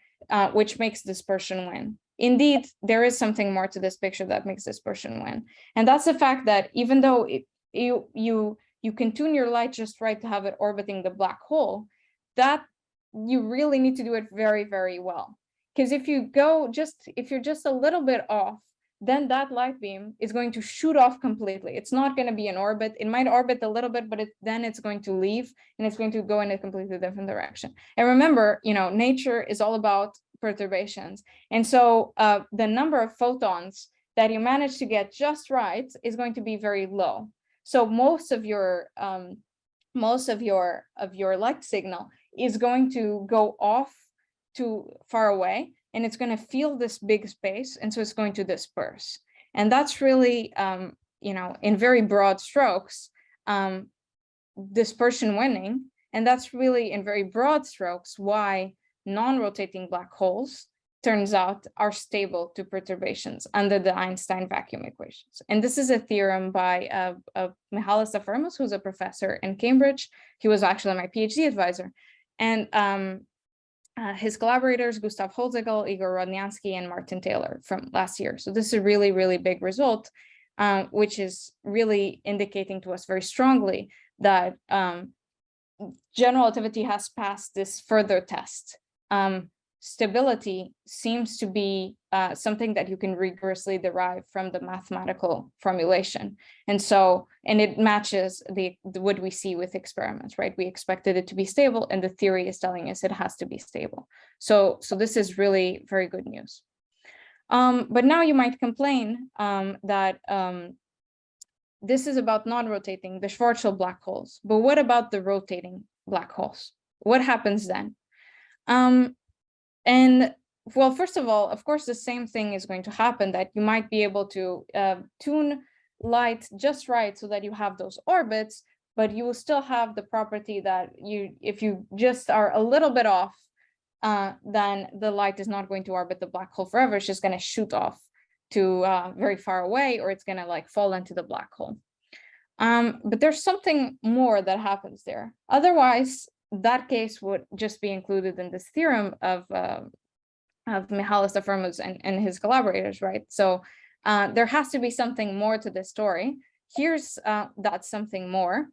which makes dispersion win. Indeed, there is something more to this picture that makes dispersion win. And that's the fact that even though you can tune your light just right to have it orbiting the black hole, that you really need to do it very, very well. Because if you're just a little bit off, then that light beam is going to shoot off completely. It's not going to be in orbit. It might orbit a little bit, but then it's going to leave and it's going to go in a completely different direction. And remember, nature is all about perturbations. And so the number of photons that you manage to get just right is going to be very low. So most of your light signal is going to go off too far away, and it's going to feel this big space, and so it's going to disperse. And that's really, in very broad strokes, dispersion winning. And that's really, in very broad strokes, why non-rotating black holes, turns out, are stable to perturbations under the Einstein vacuum equations. And this is a theorem by Michalis Afirmos, who's a professor in Cambridge. He was actually my PhD advisor. And his collaborators, Gustav Holzegel, Igor Rodnyansky, and Martin Taylor from last year. So this is a really, really big result, which is really indicating to us very strongly that general relativity has passed this further test. Stability seems to be something that you can rigorously derive from the mathematical formulation. And it matches what we see with experiments, right? We expected it to be stable, and the theory is telling us it has to be stable. So this is really very good news. But now you might complain that this is about non-rotating, the Schwarzschild black holes. But what about the rotating black holes? What happens then? And well, first of all, of course, the same thing is going to happen, that you might be able to tune light just right so that you have those orbits, but you will still have the property that if you just are a little bit off, then the light is not going to orbit the black hole forever. It's just going to shoot off to very far away, or it's going to fall into the black hole. But there's something more that happens there. Otherwise, that case would just be included in this theorem of Michalis Afirmos and his collaborators, right? So there has to be something more to this story. Here's that something more.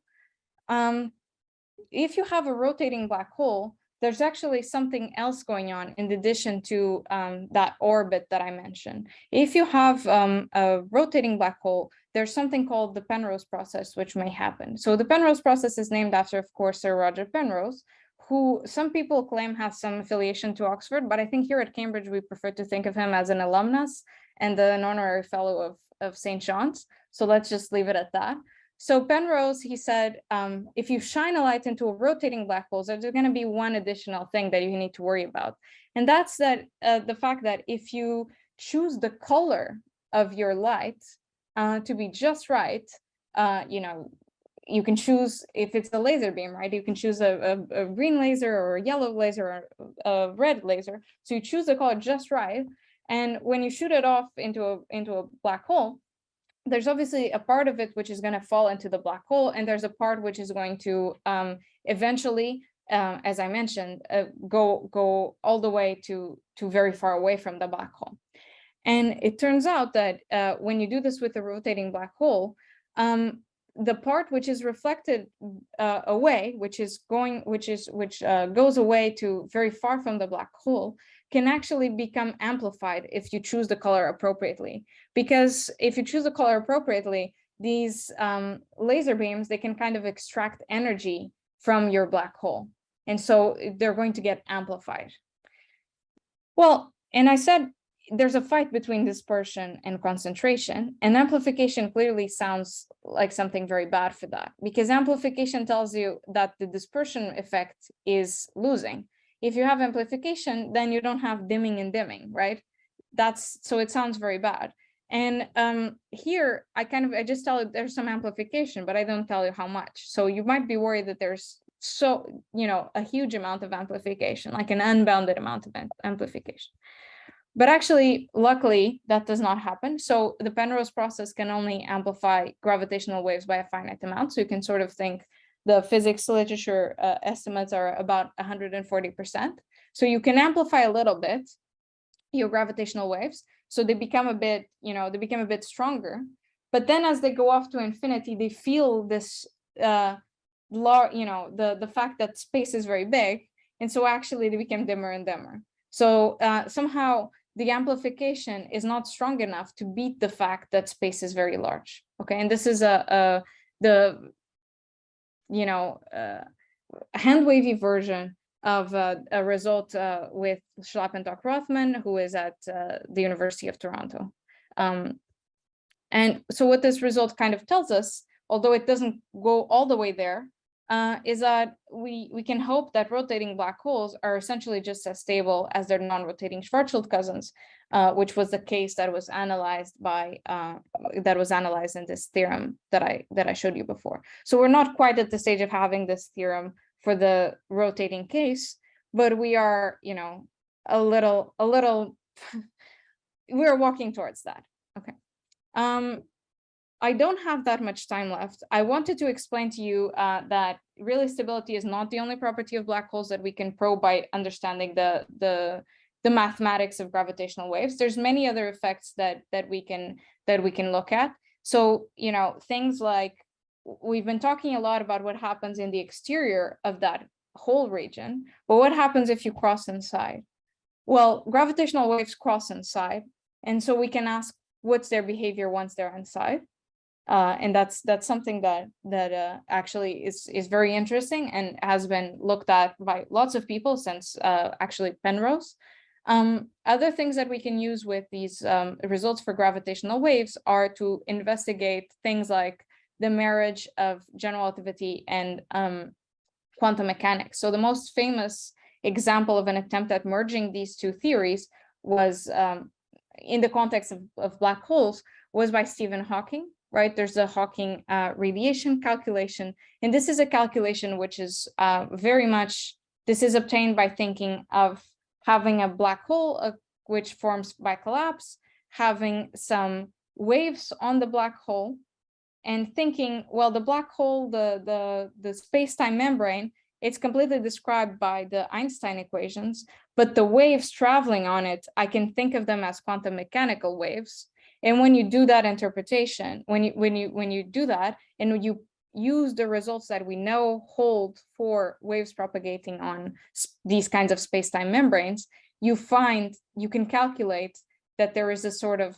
If you have a rotating black hole, there's actually something else going on in addition to that orbit that I mentioned. If you have a rotating black hole, there's something called the Penrose process, which may happen. So the Penrose process is named after, of course, Sir Roger Penrose, who some people claim has some affiliation to Oxford, but I think here at Cambridge, we prefer to think of him as an alumnus and an honorary fellow of St. John's. So let's just leave it at that. So Penrose, he said, if you shine a light into a rotating black hole, there's going to be one additional thing that you need to worry about. And that's that the fact that if you choose the color of your light to be just right, you can choose, if it's a laser beam, right? You can choose a green laser or a yellow laser or a red laser. So you choose the color just right. And when you shoot it off into a black hole, there's obviously a part of it which is going to fall into the black hole, and there's a part which is going to eventually, as I mentioned, go all the way to very far away from the black hole. And it turns out that when you do this with a rotating black hole, the part which is reflected away, which goes away to very far from the black hole, can actually become amplified if you choose the color appropriately. Because if you choose the color appropriately, these laser beams, they can kind of extract energy from your black hole. And so they're going to get amplified. Well, and I said there's a fight between dispersion and concentration, and amplification clearly sounds like something very bad for that, because amplification tells you that the dispersion effect is losing. If you have amplification, then you don't have dimming and dimming, right? So it sounds very bad. And here I just tell you there's some amplification, but I don't tell you how much. So you might be worried that there's so, a huge amount of amplification, like an unbounded amount of amplification. But actually, luckily, that does not happen. So the Penrose process can only amplify gravitational waves by a finite amount. So you can sort of think the physics literature estimates are about 140%. So you can amplify a little bit your gravitational waves. So they become a bit, stronger. But then as they go off to infinity, they feel this, the fact that space is very big. And so actually they become dimmer and dimmer. So somehow the amplification is not strong enough to beat the fact that space is very large. Okay, and this is a hand wavy version of a result with Schlappentock-Rothman, who is at the University of Toronto. And so what this result kind of tells us, although it doesn't go all the way there, is that we can hope that rotating black holes are essentially just as stable as their non-rotating Schwarzschild cousins, which was the case that was analyzed in this theorem that I showed you before. So we're not quite at the stage of having this theorem for the rotating case, but we are, a little we're walking towards that. Okay. I don't have that much time left. I wanted to explain to you that Rayleigh stability is not the only property of black holes that we can probe by understanding the mathematics of gravitational waves. There's many other effects that we can look at. So, things like, we've been talking a lot about what happens in the exterior of that whole region, but what happens if you cross inside? Well, gravitational waves cross inside, and so we can ask what's their behavior once they're inside. And that's something that actually is very interesting and has been looked at by lots of people since actually Penrose. Other things that we can use with these results for gravitational waves are to investigate things like the marriage of general relativity and quantum mechanics. So the most famous example of an attempt at merging these two theories was in the context of black holes was by Stephen Hawking, right? There's a Hawking radiation calculation. And this is a calculation which is this is obtained by thinking of having a black hole, which forms by collapse, having some waves on the black hole, and thinking, well, the black hole, the space-time membrane, it's completely described by the Einstein equations, but the waves traveling on it, I can think of them as quantum mechanical waves. And when you do that interpretation, when you do that, and you use the results that we know hold for waves propagating on these kinds of space-time membranes, you can calculate that there is a sort of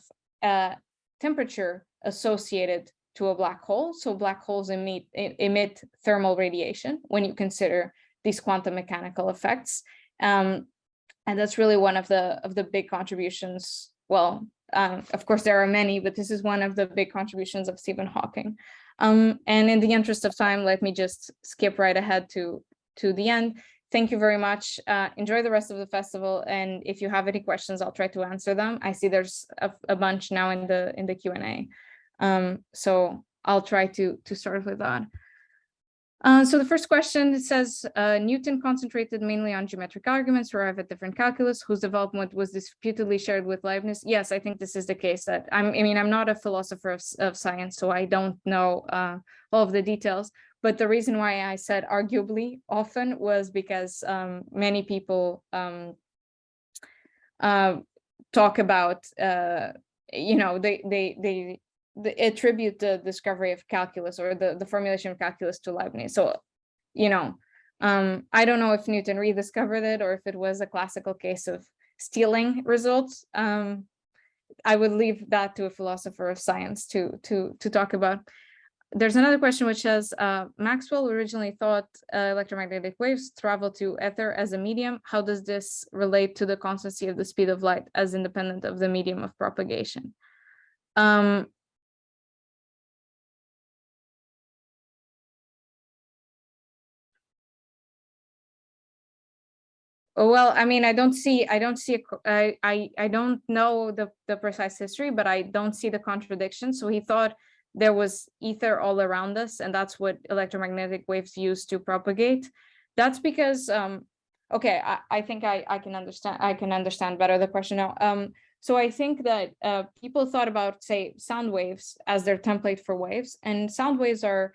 temperature associated to a black hole. So black holes emit thermal radiation when you consider these quantum mechanical effects. And that's really one of the big contributions. Well, of course, there are many, but this is one of the big contributions of Stephen Hawking. And in the interest of time, let me just skip right ahead to the end. Thank you very much. Enjoy the rest of the festival. And if you have any questions, I'll try to answer them. I see there's a bunch now in the Q&A. So I'll try to start with that. So the first question, it says, Newton concentrated mainly on geometric arguments to arrive at different calculus, whose development was disputedly shared with Leibniz. Yes, I think this is the case. That I'm not a philosopher of science, so I don't know all of the details. But the reason why I said arguably often was because many people talk about, they attribute the discovery of calculus or the formulation of calculus to Leibniz. So, I don't know if Newton rediscovered it or if it was a classical case of stealing results. I would leave that to a philosopher of science to talk about. There's another question which says, Maxwell originally thought electromagnetic waves travel to ether as a medium. How does this relate to the constancy of the speed of light as independent of the medium of propagation? Well, I don't know the precise history, but I don't see the contradiction. So he thought there was ether all around us, and that's what electromagnetic waves use to propagate. That's because, okay, I think I can understand better the question now. So I think that people thought about, say, sound waves as their template for waves, and sound waves are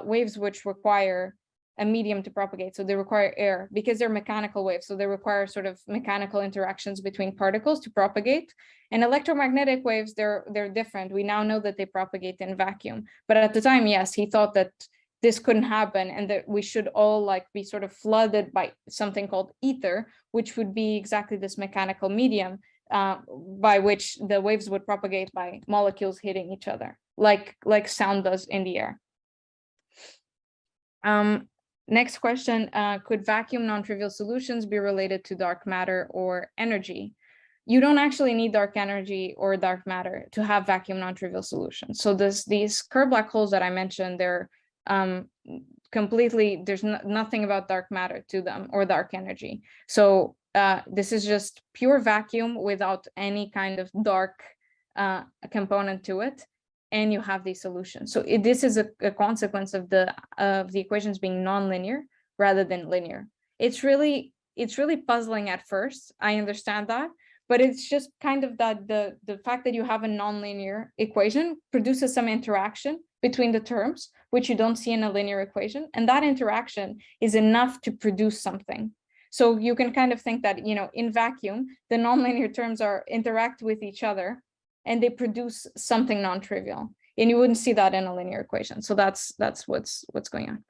waves which require a medium to propagate. So they require air because they're mechanical waves. So they require sort of mechanical interactions between particles to propagate. And electromagnetic waves, they're different. We now know that they propagate in vacuum. But at the time, yes, he thought that this couldn't happen and that we should all like be sort of flooded by something called ether, which would be exactly this mechanical medium by which the waves would propagate by molecules hitting each other, like sound does in the air. Next question, could vacuum non-trivial solutions be related to dark matter or energy? You don't actually need dark energy or dark matter to have vacuum non-trivial solutions. So these Kerr black holes that I mentioned, they're completely, there's nothing about dark matter to them or dark energy. So this is just pure vacuum without any kind of dark component to it. And you have these solutions. So this is a consequence of the equations being nonlinear rather than linear. It's really puzzling at first. I understand that, but it's just kind of that the fact that you have a nonlinear equation produces some interaction between the terms, which you don't see in a linear equation, and that interaction is enough to produce something. So you can kind of think that, you know, in vacuum, the nonlinear terms interact with each other, and they produce something non-trivial, and you wouldn't see that in a linear equation. So that's what's going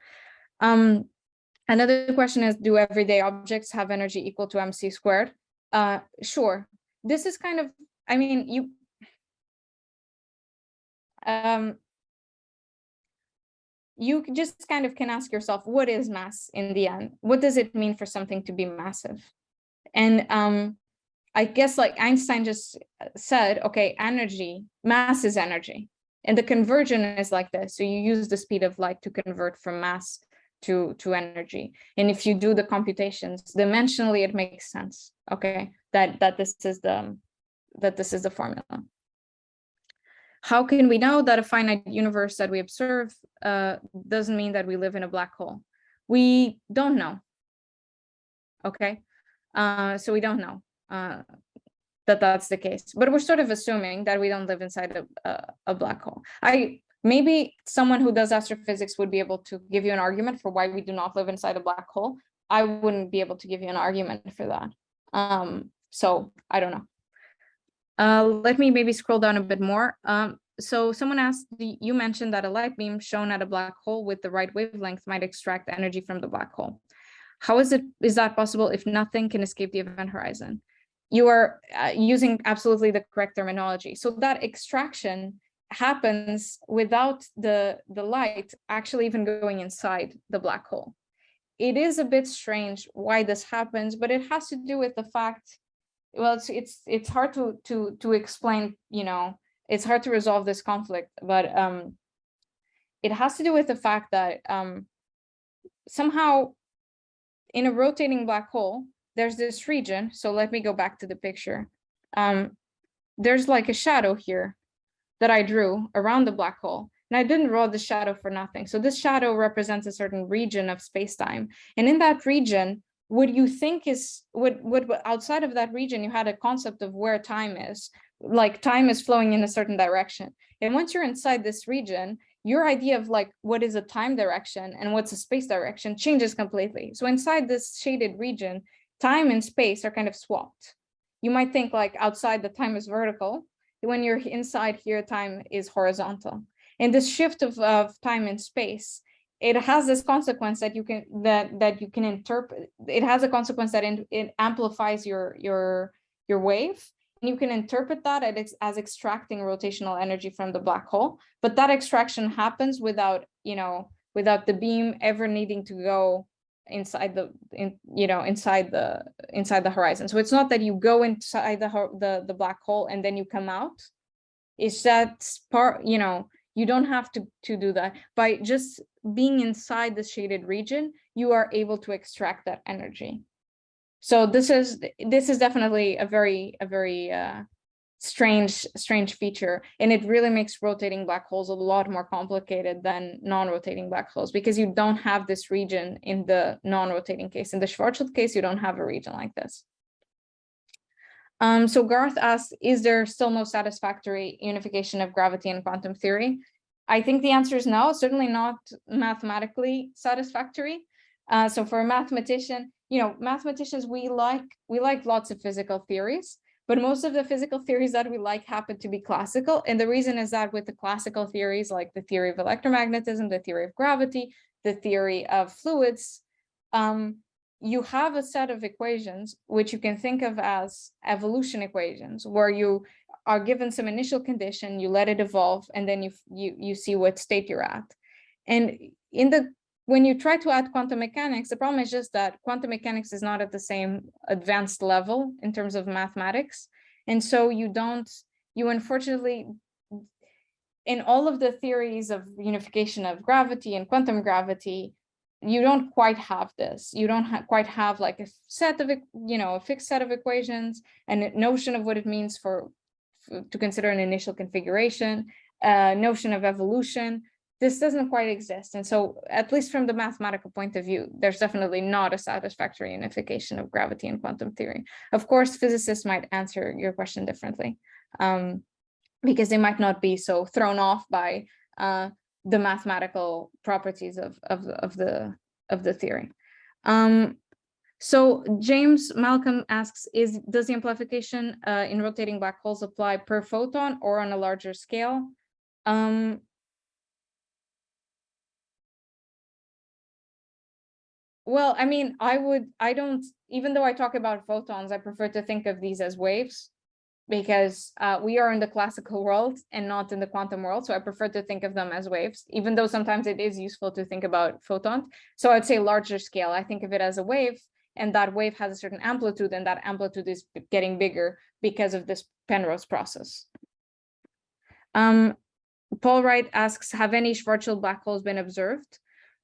on. Another question is, do everyday objects have energy equal to mc squared? Sure. This is kind of, I mean, you just kind of can ask yourself, what is mass in the end? What does it mean for something to be massive? And I guess like Einstein just said, okay, energy, mass is energy. And the conversion is like this. So you use the speed of light to convert from mass to energy. And if you do the computations, dimensionally, it makes sense. Okay, that this is the formula. How can we know that a finite universe that we observe doesn't mean that we live in a black hole? We don't know. Okay, so we don't know that that's the case, but we're sort of assuming that we don't live inside a black hole. Maybe someone who does astrophysics would be able to give you an argument for why we do not live inside a black hole. I wouldn't be able to give you an argument for that. So I don't know. Let me maybe scroll down a bit more. So someone asked, you mentioned that a light beam shown at a black hole with the right wavelength might extract energy from the black hole. How is that possible if nothing can escape the event horizon? You are using absolutely the correct terminology. So that extraction happens without the light actually even going inside the black hole. It is a bit strange why this happens, but it has to do with the fact, well, it's hard to explain, you know, it's hard to resolve this conflict, but it has to do with the fact that somehow in a rotating black hole, there's this region. So let me go back to the picture. There's like a shadow here that I drew around the black hole. And I didn't draw the shadow for nothing. So this shadow represents a certain region of space-time. And in that region, what you think is, what outside of that region, you had a concept of where time is, like time is flowing in a certain direction. And once you're inside this region, your idea of like what is a time direction and what's a space direction changes completely. So inside this shaded region, time and space are kind of swapped. You might think like outside the time is vertical. When you're inside here, time is horizontal. And this shift of time and space, it has this consequence that you can that you can interpret. It has a consequence that it amplifies your wave. And you can interpret that as extracting rotational energy from the black hole. But that extraction happens without, you know, without the beam ever needing to go inside inside the horizon. So it's not that you go inside the black hole and then you come out. It's that part, you know, you don't have to do that. By just being inside the shaded region, you are able to extract that energy. So this is definitely a very strange feature, and it really makes rotating black holes a lot more complicated than non-rotating black holes, because you don't have this region in the non-rotating case. In the Schwarzschild case, you don't have a region like this. So Garth asks, is there still no satisfactory unification of gravity and quantum theory? I think the answer is no, certainly not mathematically satisfactory. So for a mathematician, mathematicians, we like lots of physical theories, but most of the physical theories that we like happen to be classical. And the reason is that with the classical theories, like the theory of electromagnetism, the theory of gravity, the theory of fluids, you have a set of equations which you can think of as evolution equations, where you are given some initial condition, you let it evolve, and then you see what state you're at. And when you try to add quantum mechanics, the problem is just that quantum mechanics is not at the same advanced level in terms of mathematics. And so you unfortunately, in all of the theories of unification of gravity and quantum gravity, you don't quite have this. You don't quite have like a set of, a fixed set of equations and a notion of what it means to consider an initial configuration, notion of evolution. This doesn't quite exist. And so, at least from the mathematical point of view, there's definitely not a satisfactory unification of gravity and quantum theory. Of course, physicists might answer your question differently, because they might not be so thrown off by the mathematical properties of the theory. So James Malcolm asks, does the amplification in rotating black holes apply per photon or on a larger scale? Well, I mean, even though I talk about photons, I prefer to think of these as waves, because we are in the classical world and not in the quantum world. So I prefer to think of them as waves, even though sometimes it is useful to think about photons. So I'd say larger scale, I think of it as a wave, and that wave has a certain amplitude, and that amplitude is getting bigger because of this Penrose process. Paul Wright asks, have any Schwarzschild black holes been observed?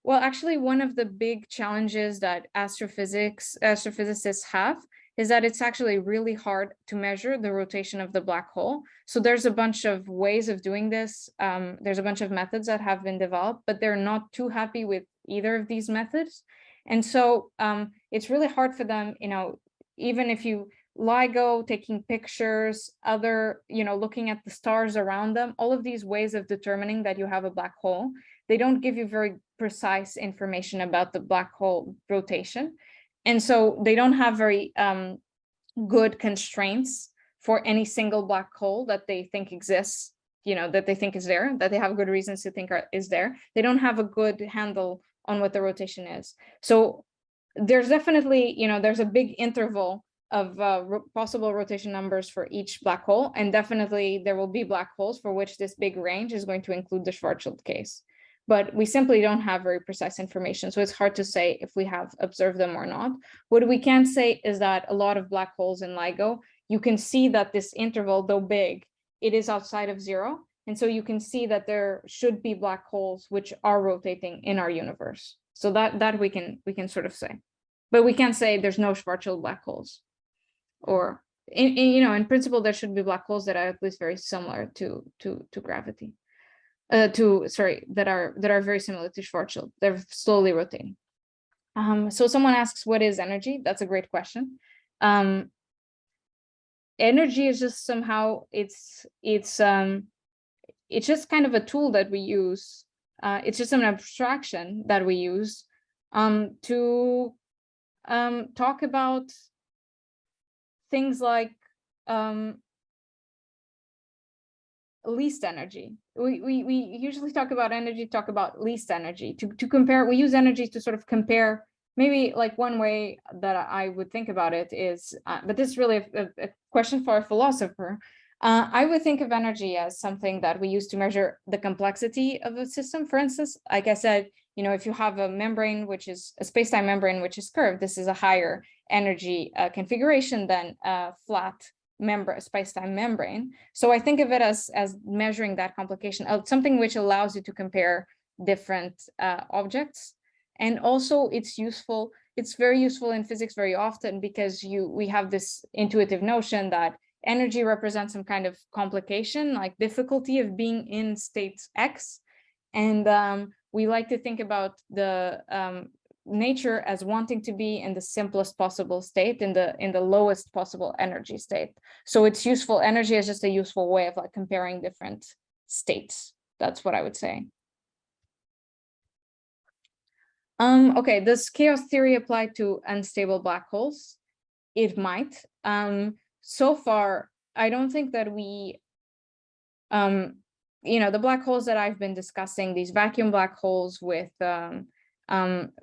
Well, actually, one of the big challenges that astrophysicists have is that it's actually really hard to measure the rotation of the black hole. So there's a bunch of ways of doing this. There's a bunch of methods that have been developed, but they're not too happy with either of these methods. And so it's really hard for them, even if you LIGO, taking pictures, looking at the stars around them, all of these ways of determining that you have a black hole, they don't give you very precise information about the black hole rotation. And so they don't have very good constraints for any single black hole that they think exists, that they think is there, that they have good reasons to think is there. They don't have a good handle on what the rotation is. So there's definitely, there's a big interval of possible rotation numbers for each black hole. And definitely there will be black holes for which this big range is going to include the Schwarzschild case. But we simply don't have very precise information. So it's hard to say if we have observed them or not. What we can say is that a lot of black holes in LIGO, you can see that this interval, though big, it is outside of zero. And so you can see that there should be black holes which are rotating in our universe. So that we can sort of say. But we can't say there's no Schwarzschild black holes. Or, in principle, there should be black holes that are at least very similar to gravity. That are very similar to Schwarzschild. They're slowly rotating. So someone asks, what is energy? That's a great question. Energy is just somehow it's just kind of a tool that we use. It's just an abstraction that we use to talk about things like least energy. We usually talk about energy, talk about least energy to compare. We use energy to sort of compare. Maybe like one way that I would think about it is, but this is really a question for a philosopher. I would think of energy as something that we use to measure the complexity of a system. For instance, like I said, if you have a membrane, which is a space-time membrane, which is curved, this is a higher energy configuration than a flat space-time membrane. So I think of it as measuring that complication of something which allows you to compare different objects. And also it's very useful in physics very often, because we have this intuitive notion that energy represents some kind of complication, like difficulty of being in state X. And we like to think about the nature as wanting to be in the simplest possible state, in the lowest possible energy state. So its useful energy is just a useful way of like comparing different states. That's what I would say. Okay, does chaos theory apply to unstable black holes? It might. So far, I don't think that we, the black holes that I've been discussing, these vacuum black holes with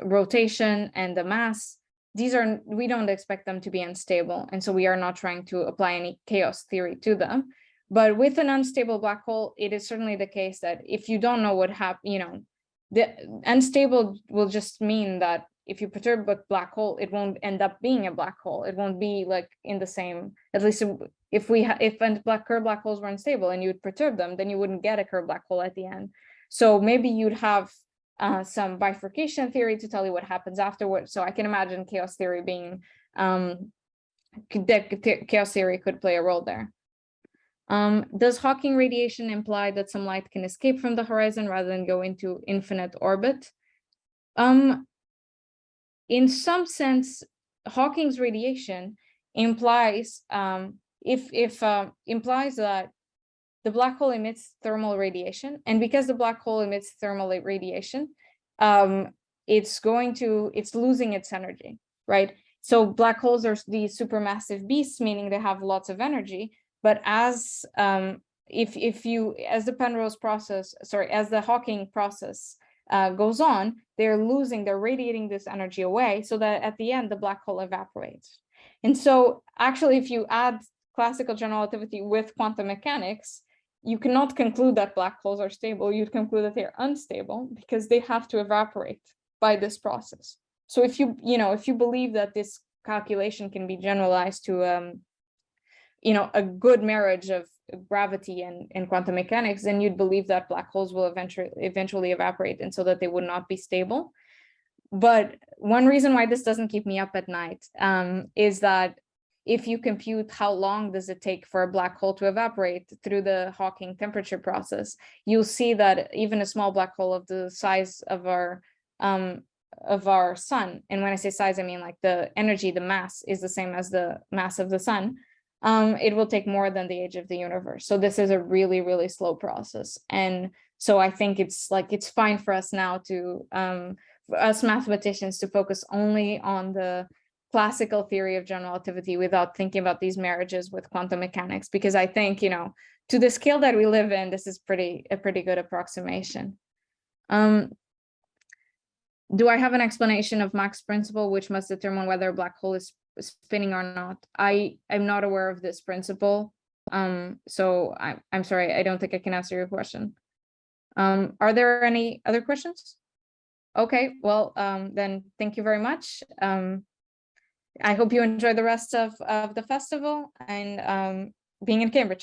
rotation and the mass, we don't expect them to be unstable. And so we are not trying to apply any chaos theory to them. But with an unstable black hole, it is certainly the case that if you don't know what happened, the unstable will just mean that if you perturb a black hole, it won't end up being a black hole. It won't be like in the same, at least if curved black holes were unstable and you would perturb them, then you wouldn't get a curved black hole at the end. So maybe you'd have some bifurcation theory to tell you what happens afterwards. So I can imagine chaos theory being, chaos theory could play a role there. Does Hawking radiation imply that some light can escape from the horizon rather than go into infinite orbit? In some sense, Hawking's radiation implies implies that the black hole emits thermal radiation, and because the black hole emits thermal radiation, it's losing its energy, right? So black holes are these supermassive beasts, meaning they have lots of energy. But as the Hawking process goes on, they're radiating this energy away, so that at the end the black hole evaporates. And so actually, if you add classical general relativity with quantum mechanics, you cannot conclude that black holes are stable. You'd conclude that they're unstable because they have to evaporate by this process. So if you believe that this calculation can be generalized to a good marriage of gravity and quantum mechanics, then you'd believe that black holes will eventually evaporate, and so that they would not be stable. But one reason why this doesn't keep me up at night is that if you compute how long does it take for a black hole to evaporate through the Hawking temperature process, you'll see that even a small black hole of the size of our sun, and when I say size, I mean like the energy, the mass is the same as the mass of the sun, it will take more than the age of the universe. So this is a really, really slow process. And so I think it's fine for us now to, for us mathematicians, to focus only on the classical theory of general relativity without thinking about these marriages with quantum mechanics, because I think, to the scale that we live in, this is a pretty good approximation. Do I have an explanation of Mach's principle, which must determine whether a black hole is spinning or not? I'm not aware of this principle. So I'm sorry, I don't think I can answer your question. Are there any other questions? Okay, well, then thank you very much. I hope you enjoy the rest of the festival and being in Cambridge.